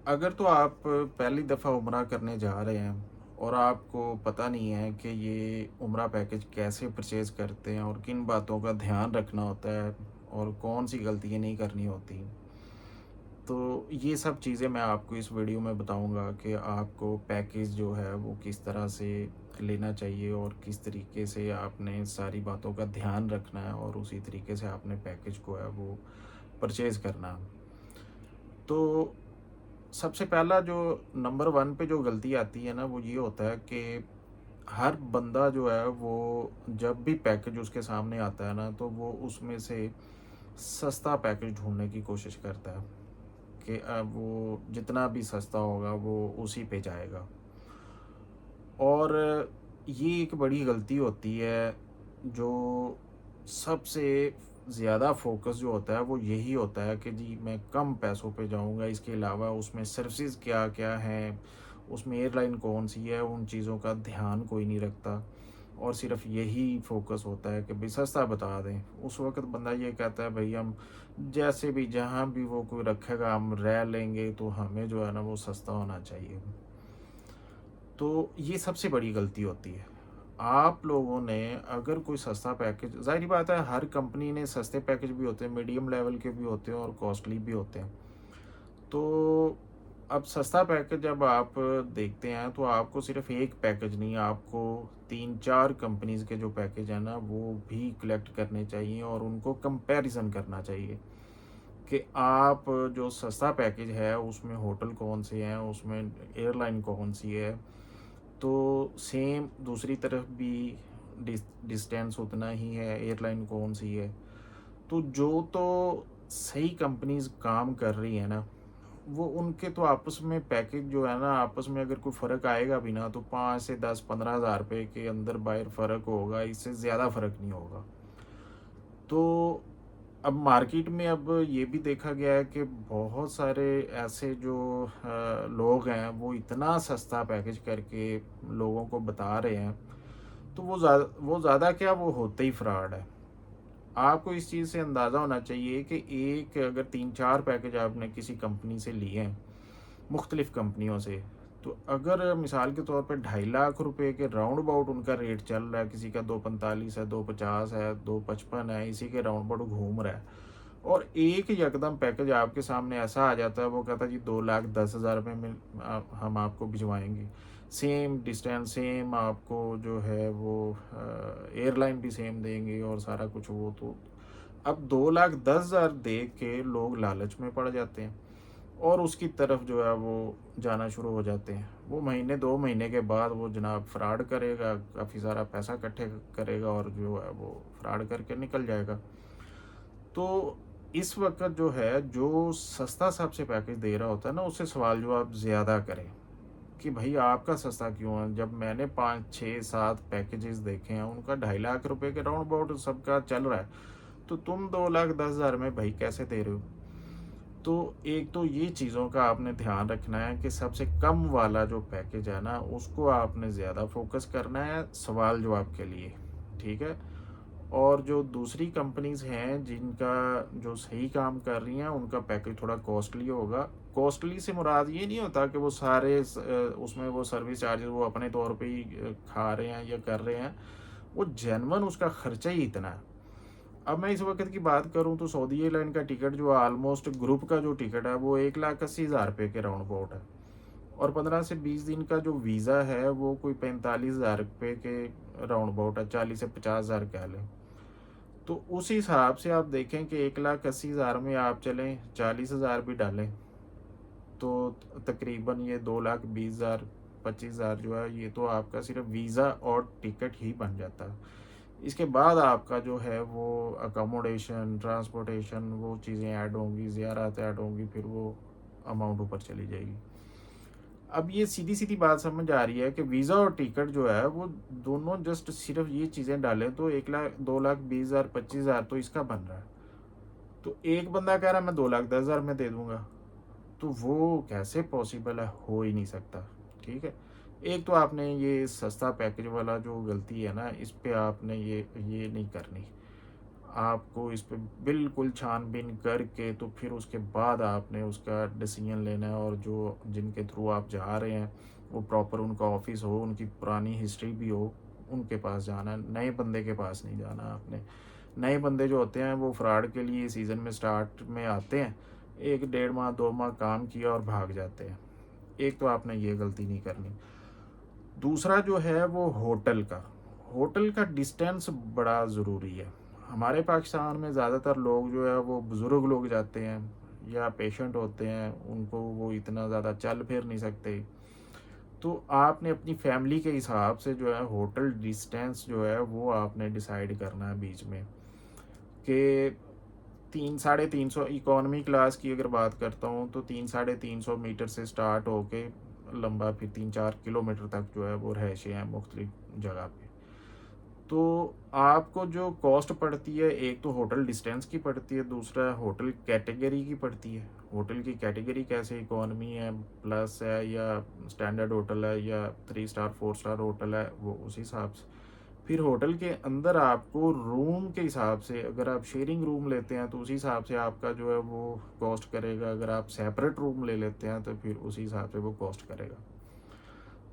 अगर तो आप पहली दफ़ा उम्रा करने जा रहे हैं और आपको पता नहीं है कि ये उम्रा पैकेज कैसे परचेज़ करते हैं और किन बातों का ध्यान रखना होता है और कौन सी गलतियाँ नहीं करनी होती। तो ये सब चीज़ें मैं आपको इस वीडियो में बताऊँगा कि आपको पैकेज जो है वो किस तरह से लेना चाहिए और किस तरीके से आपने सारी बातों का ध्यान रखना है और उसी तरीके से आपने पैकेज को है वो परचेज़ करना है। तो सबसे पहला जो नंबर 1 पे जो गलती आती है ना, वो ये होता है कि हर बंदा जो है वो जब भी पैकेज उसके सामने आता है ना, तो वो उसमें से सस्ता पैकेज ढूँढने की कोशिश करता है कि वो जितना भी सस्ता होगा वो उसी पे जाएगा। और ये एक बड़ी गलती होती है, जो सबसे ज़्यादा फ़ोकस जो होता है वो यही होता है कि जी मैं कम पैसों पे जाऊँगा, इसके अलावा उसमें सर्विसेज़ क्या-क्या हैं, उसमें एयरलाइन कौन-सी है, उन चीज़ों का ध्यान कोई नहीं रखता और सिर्फ़ यही फ़ोकस होता है कि भई सस्ता बता दें। उस वक़्त बंदा ये कहता है भई हम जैसे भी जहाँ भी वो कोई रखेगा हम रह लेंगे, तो हमें जो है ना वो सस्ता होना चाहिए। तो ये सबसे बड़ी गलती होती है। आप लोगों ने अगर कोई सस्ता पैकेज, ज़ाहिर-सी बात है हर कंपनी ने सस्ते पैकेज भी होते हैं, मीडियम लेवल के भी होते हैं और कॉस्टली भी होते हैं। तो अब सस्ता पैकेज जब आप देखते हैं तो आपको सिर्फ़ एक पैकेज नहीं, आपको 3-4 कंपनीज़ के जो पैकेज हैं ना वो भी कलेक्ट करने चाहिए और उनको कंपैरिज़न करना चाहिए कि आप जो सस्ता पैकेज है उसमें होटल कौन से हैं, उसमें एयरलाइन कौन-सी है। तो सेम दूसरी तरफ भी डिस्टेंस उतना ही है, एयरलाइन कौन-सी है। तो जो तो सही कंपनीज़ काम कर रही हैं ना, वो उनके तो आपस में पैकेज जो है ना, आपस में अगर कोई फ़र्क आएगा भी ना, तो 5 से 10-15 हज़ार रुपए के अंदर बाहर फ़र्क होगा, इससे ज़्यादा फ़र्क नहीं होगा। तो अब मार्केट में अब ये भी देखा गया है कि बहुत सारे ऐसे जो लोग हैं, वो इतना सस्ता पैकेज करके लोगों को बता रहे हैं, तो वो ज़्यादा क्या, वो होते ही फ्रॉड है। आपको इस चीज़ से अंदाज़ा होना चाहिए कि एक अगर 3-4 पैकेज आपने किसी कंपनी से लिए हैं, मुख्तलिफ़ कंपनियों से, तो अगर मिसाल के तौर पे 2,50,000 रुपए के राउंड अबाउट उनका रेट चल रहा है, किसी का 245 है, 250 है, 255 है, इसी के राउंड अबाउट घूम रहा है और एक यकदम पैकेज आपके सामने ऐसा आ जाता है, वो कहता है जी 2,10,000 रुपए में हम आपको भिजवाएँगे। सेम डिस्टेंस, सेम आपको जो है वो एयरलाइन भी सेम देंगे और सारा कुछ वो तो अब 2,10,000 देख के लोग लालच में पड़ जाते हैं और उसकी तरफ जो है वो जाना शुरू हो जाते हैं। वो महीने 2 महीने के बाद वो जनाब फ्रॉड करेगा, काफ़ी सारा पैसा इकट्ठे करेगा और जो है वो फ्रॉड करके निकल जाएगा। तो इस वक़्त जो है, जो सस्ता सबसे पैकेज दे रहा होता है ना, उससे सवाल-जवाब ज़्यादा करें कि भई आपका सस्ता क्यों है? जब मैंने 5, 6, 7 पैकेजेज़ देखे हैं, उनका 2,50,000 रुपए के राउंड अबाउट सबका चल रहा है, तो तुम 2,10,000 में भई कैसे दे रहे हो? तो एक तो ये चीज़ों का आपने ध्यान रखना है कि सबसे कम वाला जो पैकेज है ना, उसको आपने ज़्यादा फ़ोकस करना है सवाल-जवाब के लिए, ठीक है? और जो दूसरी कंपनीज़ हैं जिनका जो सही काम कर रही हैं, उनका पैकेज थोड़ा कॉस्टली होगा। कॉस्टली से मुराद ये नहीं होता कि वो सारे उसमें वो सर्विस चार्जेज़ वो अपने तौर पे ही खा रहे हैं या कर रहे हैं। वो जेन्युइन उसका खर्चा ही इतना है। अब मैं इस वक़्त की बात करूँ तो सऊदी एयरलाइन का टिकट जो ऑलमोस्ट ग्रुप का जो टिकट है वो 1,80,000 रुपए के राउंड अबाउट है और 15 से 20 दिन का जो वीज़ा है वो कोई 45,000 रुपए के राउंड अबाउट है, 40 से 50,000 कह लें। तो उस हिसाब से आप देखें कि 1,80,000 में आप चलें, 40,000 भी डालें, तो तकरीबन ये 2,20,000 25,000 जो है ये तो आपका सिर्फ़ वीज़ा और टिकट ही बन जाता है। इसके बाद आपका जो है वो अकोमोडेशन, ट्रांसपोर्टेशन वो चीज़ें ऐड होंगी, ज़ियारत ऐड होंगी, फिर वो अमाउंट ऊपर चली जाएगी। अब ये सीधी-सीधी बात समझ आ रही है कि वीज़ा और टिकट जो है वो दोनों जस्ट सिर्फ़ ये चीज़ें डालें तो 1 लाख 2,20,000 25,000 तो इसका बन रहा है। तो एक बंदा कह रहा है मैं 2,10,000 में दे दूँगा, तो वो कैसे पॉसिबल है? हो ही नहीं सकता, ठीक है? एक तो आपने ये सस्ता पैकेज वाला जो गलती है ना, इस पे आपने ये नहीं करनी। आपको इस पे बिल्कुल छानबीन करके तो फिर उसके बाद आपने उसका डिसीजन लेना है। और जो जिनके थ्रू आप जा रहे हैं वो प्रॉपर उनका ऑफिस हो, उनकी पुरानी हिस्ट्री भी हो, उनके पास जाना है, नए बंदे के पास नहीं जाना आपने। नए बंदे जो होते हैं वो फ्रॉड के लिए सीज़न में स्टार्ट में आते हैं, 1 डेढ़ माह 2 माह काम किया और भाग जाते हैं। एक तो आपने ये गलती नहीं करनी। दूसरा जो है वो होटल का डिस्टेंस बड़ा ज़रूरी है। हमारे पाकिस्तान में ज़्यादातर लोग जो है वो बुज़ुर्ग लोग जाते हैं या पेशेंट होते हैं, उनको वो इतना ज़्यादा चल फिर नहीं सकते। तो आपने अपनी फैमिली के हिसाब से जो है होटल डिस्टेंस जो है वो आपने डिसाइड करना है बीच में, कि 300 साढ़े 300 इकोनॉमी क्लास की अगर बात करता हूँ तो 300 साढ़े 300 मीटर से स्टार्ट होके लंबा फिर 3-4 किलोमीटर तक जो है वो रहायशें हैं मुख्तलिफ जगह पे। तो आपको जो कॉस्ट पड़ती है, एक तो होटल डिस्टेंस की पड़ती है, दूसरा होटल कैटेगरी की पड़ती है। होटल की कैटेगरी कैसे, इकोनॉमी है, प्लस है, या स्टैंडर्ड होटल है, या 3 स्टार 4 स्टार होटल है, वो उस हिसाब से। फिर होटल के अंदर आपको रूम के हिसाब से, अगर आप शेयरिंग रूम लेते हैं तो उसी हिसाब से आपका जो है वो कॉस्ट करेगा। अगर आप सेपरेट रूम ले लेते हैं तो फिर उसी हिसाब से वो कॉस्ट करेगा।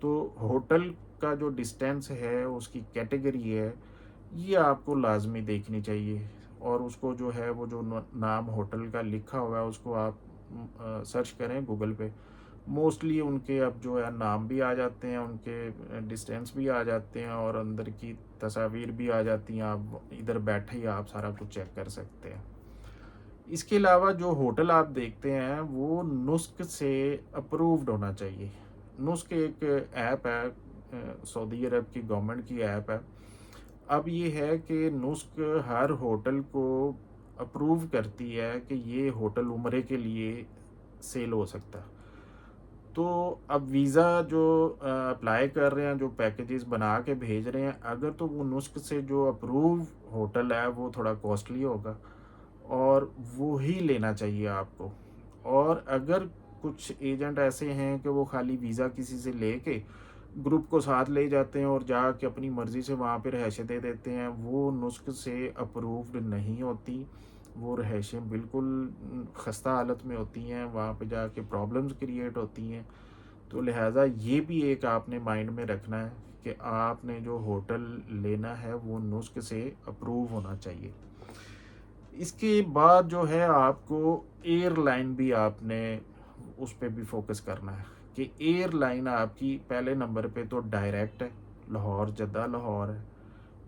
तो होटल का जो डिस्टेंस है, उसकी कैटेगरी है, ये आपको लाजमी देखनी चाहिए। और उसको जो है वो जो नाम होटल का लिखा हुआ है उसको आप सर्च करें गूगल पे। मोस्टली उनके अब जो है नाम भी आ जाते हैं, उनके डिस्टेंस भी आ जाते हैं, और अंदर की तस्वीर भी आ जाती हैं। आप इधर बैठे ही आप सारा कुछ चेक कर सकते हैं। इसके अलावा जो होटल आप देखते हैं वो नुस्क से अप्रूव्ड होना चाहिए। नुस्क एक ऐप है, सऊदी अरब की गवर्नमेंट की ऐप है। अब ये है कि नुस्क हर होटल को अप्रूव करती है कि ये होटल उम्रे के लिए सेल हो सकता है। तो अब वीज़ा जो अप्लाई कर रहे हैं, जो पैकेजेस बना के भेज रहे हैं, अगर तो वो नुस्ख से जो अप्रूव होटल है वो थोड़ा कॉस्टली होगा, और वो ही लेना चाहिए आपको। और अगर कुछ एजेंट ऐसे हैं कि वो खाली वीज़ा किसी से लेके ग्रुप को साथ ले जाते हैं और जाके अपनी मर्ज़ी से वहाँ पे रहायशें दे देते हैं, वो नुस्ख से अप्रूव्ड नहीं होती। वो रहायशें बिल्कुल खस्ता हालत में होती हैं, वहाँ पे जाके प्रॉब्लम्स क्रिएट होती हैं। तो लिहाजा ये भी एक आपने माइंड में रखना है कि आपने जो होटल लेना है वो नुस्ख से अप्रूव होना चाहिए। इसके बाद जो है आपको एयरलाइन भी आपने उस पे भी फोकस करना है कि एयरलाइन आपकी पहले नंबर पे तो डायरेक्ट है, लाहौर जद्दा लाहौर है,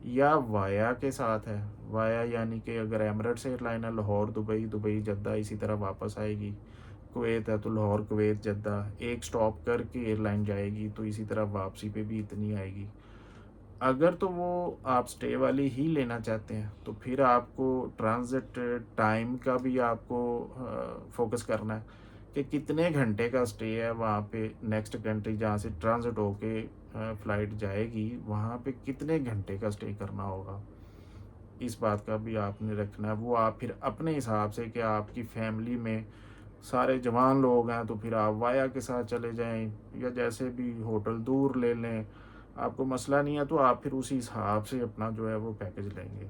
या वाया के साथ है। वाया यानी कि अगर एमरेट्स एयरलाइन है, लाहौर दुबई, दुबई जद्दा, इसी तरह वापस आएगी। कुवैत है तो लाहौर कुवैत जद्दा, एक स्टॉप करके एयरलाइन जाएगी, तो इसी तरह वापसी पे भी इतनी आएगी। अगर तो वो आप स्टे वाली ही लेना चाहते हैं तो फिर आपको ट्रांजिट टाइम का भी आपको फोकस करना है कि कितने घंटे का स्टे है वहाँ पे, नेक्स्ट कंट्री जहाँ से ट्रांजिट होके फ़्लाइट जाएगी वहाँ पे कितने घंटे का स्टे करना होगा। इस बात का भी आपने रखना है। वो आप फिर अपने हिसाब से, कि आपकी फैमिली में सारे जवान लोग हैं तो फिर आप वाया के साथ चले जाएं, या जैसे भी होटल दूर ले लें, आपको मसला नहीं है तो आप फिर उसी हिसाब से अपना जो है वो पैकेज लेंगे।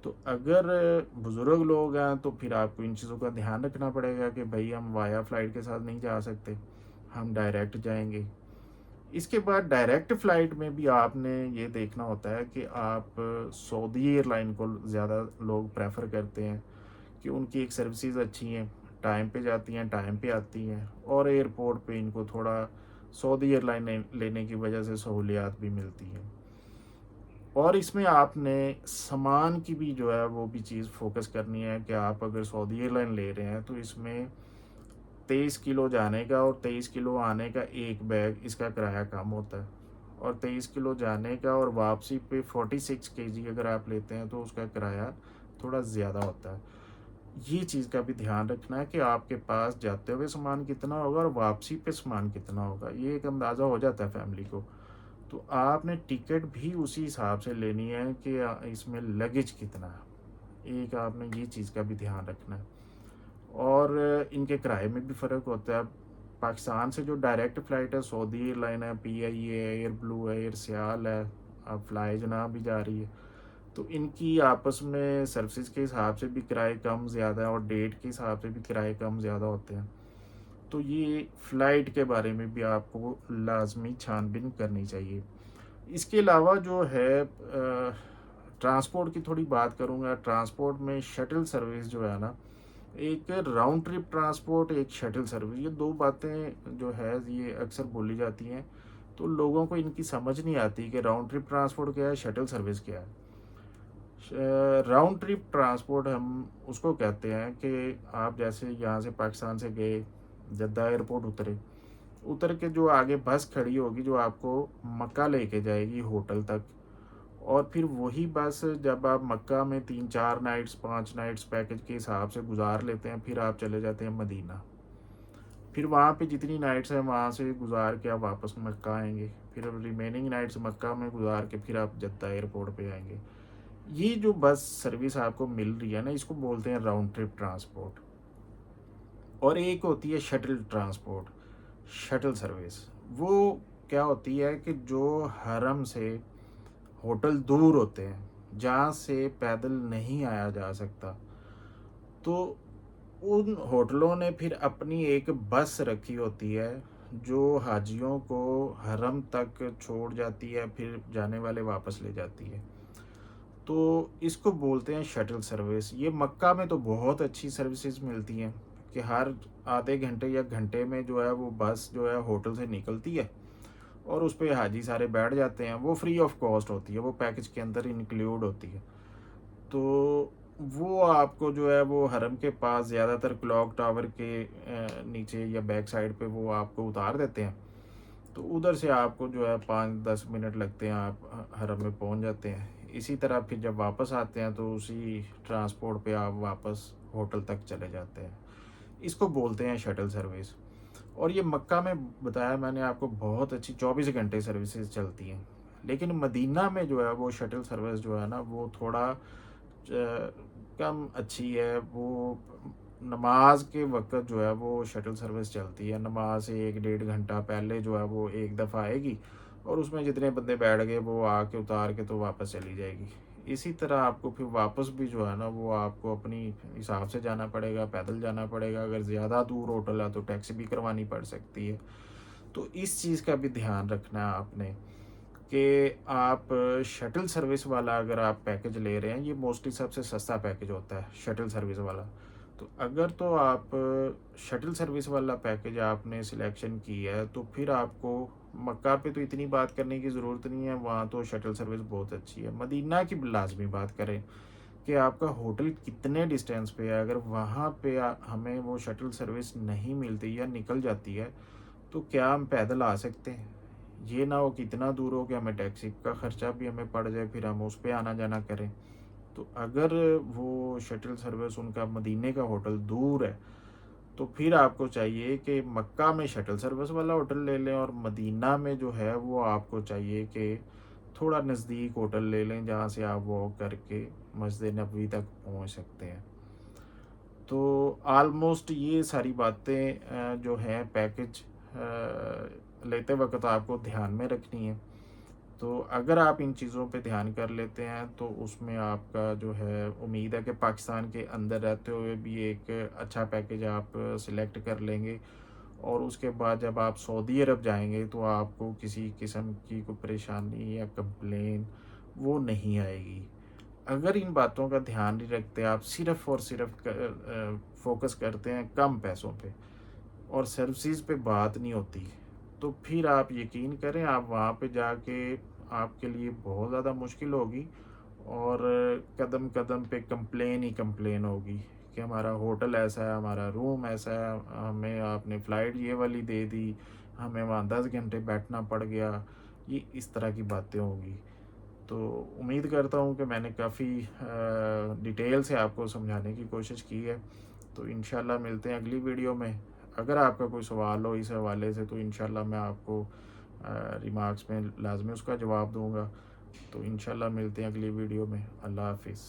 तो अगर बुज़ुर्ग लोग हैं तो फिर आपको इन चीज़ों का ध्यान रखना पड़ेगा कि भाई हम वाया फ़्लाइट के साथ नहीं जा सकते, हम डायरेक्ट जाएंगे। इसके बाद डायरेक्ट फ़्लाइट में भी आपने ये देखना होता है कि आप सऊदी एयरलाइन को ज़्यादा लोग प्रेफर करते हैं कि उनकी एक सर्विसेज अच्छी हैं, टाइम पे जाती हैं, टाइम पे आती हैं, और एयरपोर्ट पे इनको थोड़ा सऊदी एयरलाइन लेने की वजह से सहूलियात भी मिलती हैं। और इसमें आपने सामान की भी जो है वो भी चीज़ फोकस करनी है कि आप अगर सऊदी एयरलाइन ले रहे हैं तो इसमें 23 किलो जाने का और 23 किलो आने का एक बैग, इसका किराया कम होता है। और 23 किलो जाने का और वापसी पे 46 kg अगर आप लेते हैं तो उसका किराया थोड़ा ज़्यादा होता है। ये चीज़ का भी ध्यान रखना है कि आपके पास जाते हुए सामान कितना होगा और वापसी पे सामान कितना होगा, ये एक अंदाज़ा हो जाता है फैमिली को। तो आपने टिकट भी उसी हिसाब से लेनी है कि इसमें लगेज कितना है, एक आपने ये चीज़ का भी ध्यान रखना है। और इनके किराए में भी फ़र्क होता है। पाकिस्तान से जो डायरेक्ट फ़्लाइट है, सऊदी एयरलाइन है, PIA है, एयर ब्लू है, एयर सियाल है, अब फ्लाई जनाब भी जा रही है। तो इनकी आपस में सर्विसेज के हिसाब से भी किराए कम ज़्यादा और डेट के हिसाब से भी किराए कम ज़्यादा होते हैं। तो ये फ़्लाइट के बारे में भी आपको लाज़मी छानबीन करनी चाहिए। इसके अलावा जो है ट्रांसपोर्ट की थोड़ी बात करूँगा। ट्रांसपोर्ट में शटल सर्विस जो है ना, एक राउंड ट्रिप ट्रांसपोर्ट, एक शटल सर्विस, ये 2 बातें जो है ये अक्सर बोली जाती हैं। तो लोगों को इनकी समझ नहीं आती कि राउंड ट्रिप ट्रांसपोर्ट क्या है, शटल सर्विस क्या है। राउंड ट्रिप ट्रांसपोर्ट हम उसको कहते हैं कि आप जैसे यहाँ से पाकिस्तान से गए, जद्दा एयरपोर्ट उतरे, उतर के जो आगे बस खड़ी होगी जो आपको मक्का लेके जाएगी होटल तक, और फिर वही बस जब आप मक्का में 3-4 नाइट्स 5 नाइट्स पैकेज के हिसाब से गुजार लेते हैं, फिर आप चले जाते हैं मदीना। फिर वहाँ पे जितनी नाइट्स हैं वहाँ से गुजार के आप वापस मक्का आएंगे, फिर रिमेनिंग नाइट्स मक्का में गुजार के फिर आप जद्दा एयरपोर्ट पे आएंगे। ये जो बस सर्विस आपको मिल रही है ना, इसको बोलते हैं राउंड ट्रिप ट्रांसपोर्ट। और एक होती है शटल ट्रांसपोर्ट, शटल सर्विस। वो क्या होती है कि जो हरम से होटल दूर होते हैं, जहाँ से पैदल नहीं आया जा सकता, तो उन होटलों ने फिर अपनी एक बस रखी होती है जो हाजियों को हरम तक छोड़ जाती है, फिर जाने वाले वापस ले जाती है। तो इसको बोलते हैं शटल सर्विस। ये मक्का में तो बहुत अच्छी सर्विसेज मिलती हैं कि हर आधे घंटे या घंटे में जो है वो बस जो है होटल से निकलती है और उस पे हाजी सारे बैठ जाते हैं। वो फ्री ऑफ कॉस्ट होती है, वो पैकेज के अंदर इंक्लूड होती है। तो वो आपको जो है वो हरम के पास ज़्यादातर क्लॉक टावर के नीचे या बैक साइड पे वो आपको उतार देते हैं। तो उधर से आपको जो है 5-10 मिनट लगते हैं, आप हरम में पहुंच जाते हैं। इसी तरह फिर जब वापस आते हैं तो उसी ट्रांसपोर्ट पे आप वापस होटल तक चले जाते हैं। इसको बोलते हैं शटल सर्विस। और ये मक्का में बताया मैंने आपको बहुत अच्छी 24 घंटे सर्विसेज चलती हैं। लेकिन मदीना में जो है वो शटल सर्विस जो है ना वो थोड़ा कम अच्छी है। वो नमाज के वक्त जो है वो शटल सर्विस चलती है। नमाज से 1-1.5 घंटा पहले जो है वो एक दफ़ा आएगी और उसमें जितने बंदे बैठ गए वो आके उतार के तो वापस चली जाएगी। इसी तरह आपको फिर वापस भी जो है ना वो आपको अपनी हिसाब से जाना पड़ेगा, पैदल जाना पड़ेगा। अगर ज़्यादा दूर होटल है तो टैक्सी भी करवानी पड़ सकती है। तो इस चीज़ का भी ध्यान रखना है आपने कि आप शटल सर्विस वाला अगर आप पैकेज ले रहे हैं, ये मोस्टली सबसे सस्ता पैकेज होता है शटल सर्विस वाला। तो अगर तो आप शटल सर्विस वाला पैकेज आपने सिलेक्शन की है तो फिर आपको मक्का पे तो इतनी बात करने की ज़रूरत नहीं है, वहाँ तो शटल सर्विस बहुत अच्छी है। मदीना की लाजमी बात करें कि आपका होटल कितने डिस्टेंस पे है। अगर वहाँ पे हमें वो शटल सर्विस नहीं मिलती या निकल जाती है तो क्या हम पैदल आ सकते हैं? ये ना हो कि इतना दूर हो कि हमें टैक्सी का खर्चा भी हमें पड़ जाए, फिर हम उस पे आना जाना करें। तो अगर वो शटल सर्विस उनका मदीने का होटल दूर है तो फिर आपको चाहिए कि मक्का में शटल सर्विस वाला होटल ले लें, और मदीना में जो है वो आपको चाहिए कि थोड़ा नज़दीक होटल ले लें जहाँ से आप वॉक करके मस्जिद नबवी तक पहुँच सकते हैं। तो ऑलमोस्ट ये सारी बातें जो हैं पैकेज लेते वक्त आपको ध्यान में रखनी है। तो अगर आप इन चीज़ों पे ध्यान कर लेते हैं तो उसमें आपका जो है उम्मीद है कि पाकिस्तान के अंदर रहते हुए भी एक अच्छा पैकेज आप सिलेक्ट कर लेंगे, और उसके बाद जब आप सऊदी अरब जाएंगे तो आपको किसी किस्म की कोई परेशानी या कंप्लेन वो नहीं आएगी। अगर इन बातों का ध्यान नहीं रखते, आप सिर्फ़ और सिर्फ फ़ोकस करते हैं कम पैसों पे और सर्विसेज पे बात नहीं होती, तो फिर आप यकीन करें आप वहाँ पे जाके आपके लिए बहुत ज़्यादा मुश्किल होगी, और कदम कदम पे कंप्लेन ही कंप्लेन होगी कि हमारा होटल ऐसा है, हमारा रूम ऐसा है, हमें आपने फ़्लाइट ये वाली दे दी, हमें वहाँ 10 घंटे बैठना पड़ गया। ये इस तरह की बातें होंगी। तो उम्मीद करता हूँ कि मैंने काफ़ी डिटेल से आपको समझाने की कोशिश की है। तो इंशाल्लाह मिलते हैं अगली वीडियो में। अगर आपका कोई सवाल हो इस हवाले से तो इंशाल्लाह मैं आपको रिमार्क्स में लाजमी उसका जवाब दूँगा। तो इंशाल्लाह मिलते हैं अगली वीडियो में। अल्लाह हाफ़िज़।